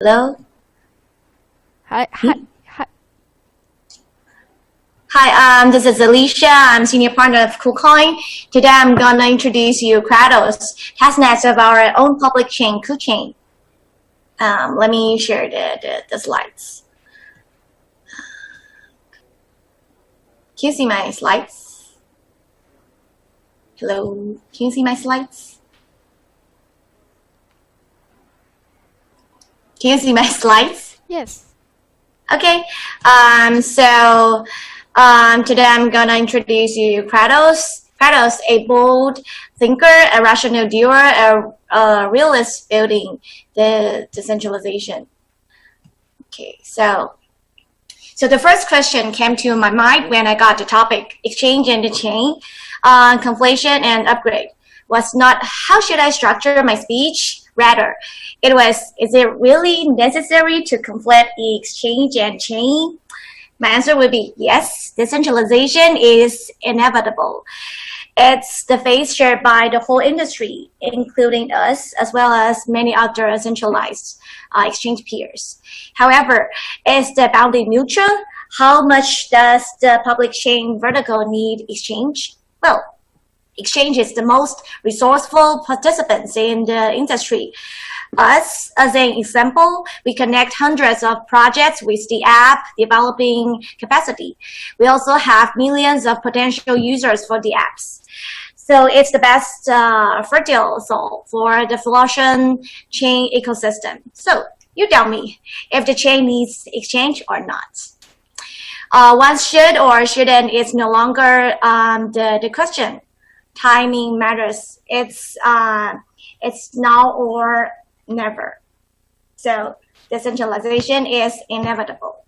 Hello? Hi, Hmm? hi. Hi, this is Alicia. I'm senior partner of KuCoin. Today I'm gonna introduce you Kratos, testnet of our own public chain, KuChain. Let me share the slides. Can you see my slides? Hello? Can you see my slides? Can you see my slides? Yes. Okay, today I'm gonna introduce you Kratos. Kratos, a bold thinker, a rational doer, a realist building the decentralization. Okay, so the first question came to my mind when I got the topic, exchange and the chain, conflation and upgrade. Was not how should I structure my speech? Rather, it was, is it really necessary to conflate the exchange and chain? My answer would be yes, decentralization is inevitable. It's the phase shared by the whole industry, including us, as well as many other centralized exchange peers. However, is the boundary neutral? How much does the public chain vertical need exchange? Well, exchange is the most resourceful participants in the industry. Us, as an example, we connect hundreds of projects with the app developing capacity. We also have millions of potential users for the apps. So it's the best fertile soil for the flourishing chain ecosystem. So you tell me if the chain needs exchange or not. One should or shouldn't is no longer the question. Timing matters. It's now or never. So decentralization is inevitable.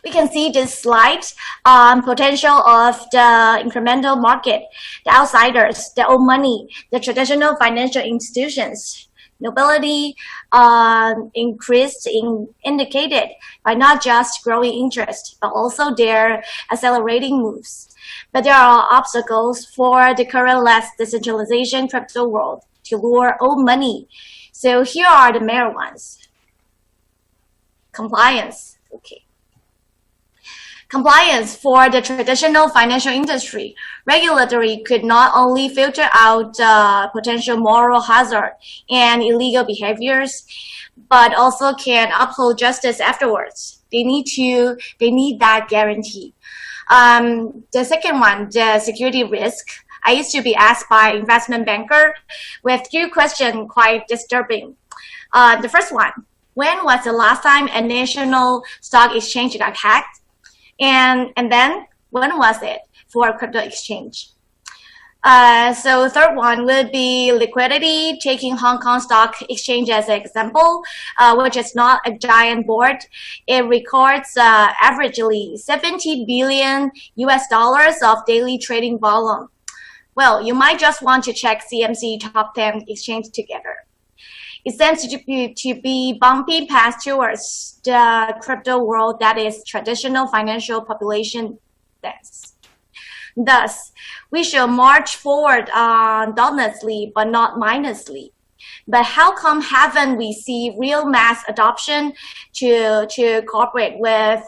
We can see this slide potential of the incremental market, the outsiders, the old money, the traditional financial institutions. Nobility indicated by not just growing interest, but also their accelerating moves. But there are obstacles for the current less decentralization crypto world to lure old money. So here are the major ones. Compliance. Okay. Compliance for the traditional financial industry. Regulatory could not only filter out potential moral hazard and illegal behaviors, but also can uphold justice afterwards. They need that guarantee. The second one, the security risk. I used to be asked by investment banker with two questions quite disturbing. The first one, when was the last time a national stock exchange got hacked? And then, when was it for a crypto exchange? So third one would be liquidity, taking Hong Kong Stock Exchange as an example, which is not a giant board. It records averagely 70 billion US dollars of daily trading volume. Well, you might just want to check CMC top 10 exchange together. It seems to be bumping past towards the crypto world that is traditional financial population dense. Thus, we should march forward dauntlessly, but not mindlessly. But how come haven't we seen real mass adoption to cooperate with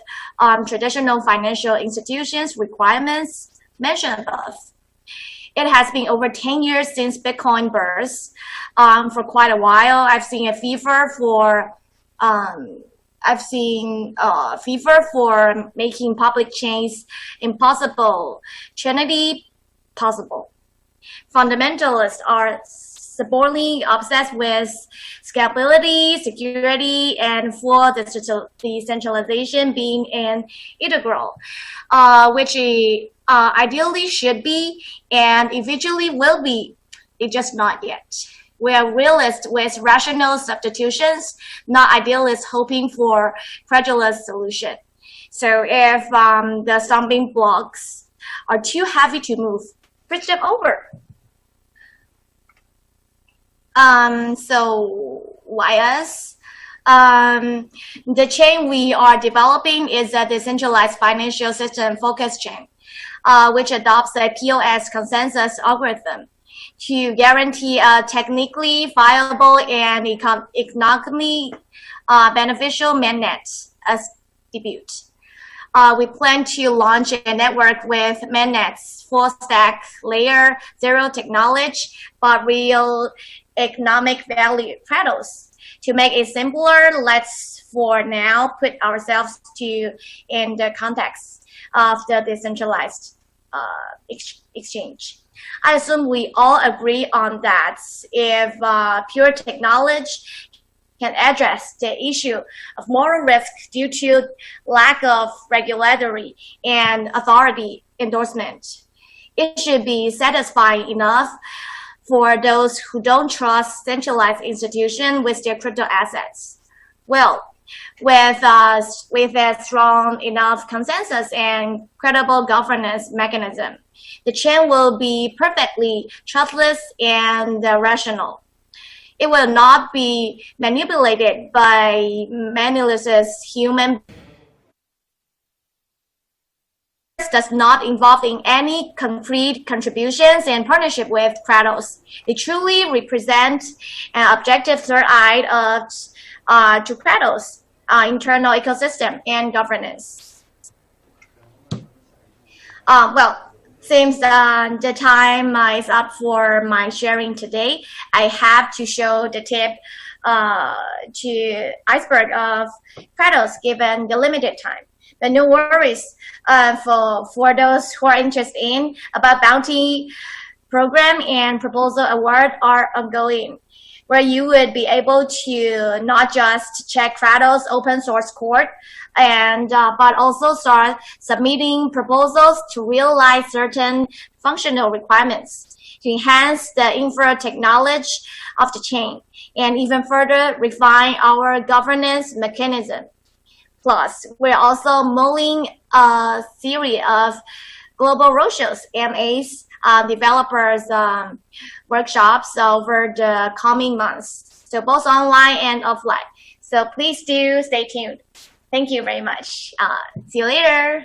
traditional financial institutions requirements mentioned above? It has been over 10 years since Bitcoin burst. For quite a while, I've seen a fever for making public chains impossible, Trinity possible. Fundamentalists are stubbornly obsessed with scalability, security, and for the decentralization being an integral, which ideally should be and eventually will be. It's just not yet. We are realists with rational substitutions, not idealists hoping for credulous solution. So if the stumbling blocks are too heavy to move, bridge them over. So why us? The chain we are developing is a decentralized financial system focused chain, which adopts a POS consensus algorithm. to guarantee a technically viable and economically beneficial mainnet as debut. We plan to launch a network with mainnets, full stack layer, zero technology, but real economic value Kratos. To make it simpler, let's for now put ourselves in the context of the decentralized exchange. I assume we all agree on that. If pure technology can address the issue of moral risk due to lack of regulatory and authority endorsement, it should be satisfying enough for those who don't trust centralized institutions with their crypto assets. Well, with a strong enough consensus and credible governance mechanism, the chain will be perfectly trustless and rational. It will not be manipulated by malicious human. Does not involve in any concrete contributions and partnership with Kratos. They truly represent an objective third eye to Kratos' internal ecosystem and governance. Since the time is up for my sharing today, I have to show the tip to iceberg of Kratos given the limited time. But no worries for those who are interested in about bounty program and proposal award are ongoing, where you would be able to not just check Kratos open source code, but also start submitting proposals to realize certain functional requirements to enhance the infra technology of the chain and even further refine our governance mechanism. Plus, we're also mulling a series of global roadshows, MAs, developers workshops over the coming months, so both online and offline. So please do stay tuned. Thank you very much. See you later.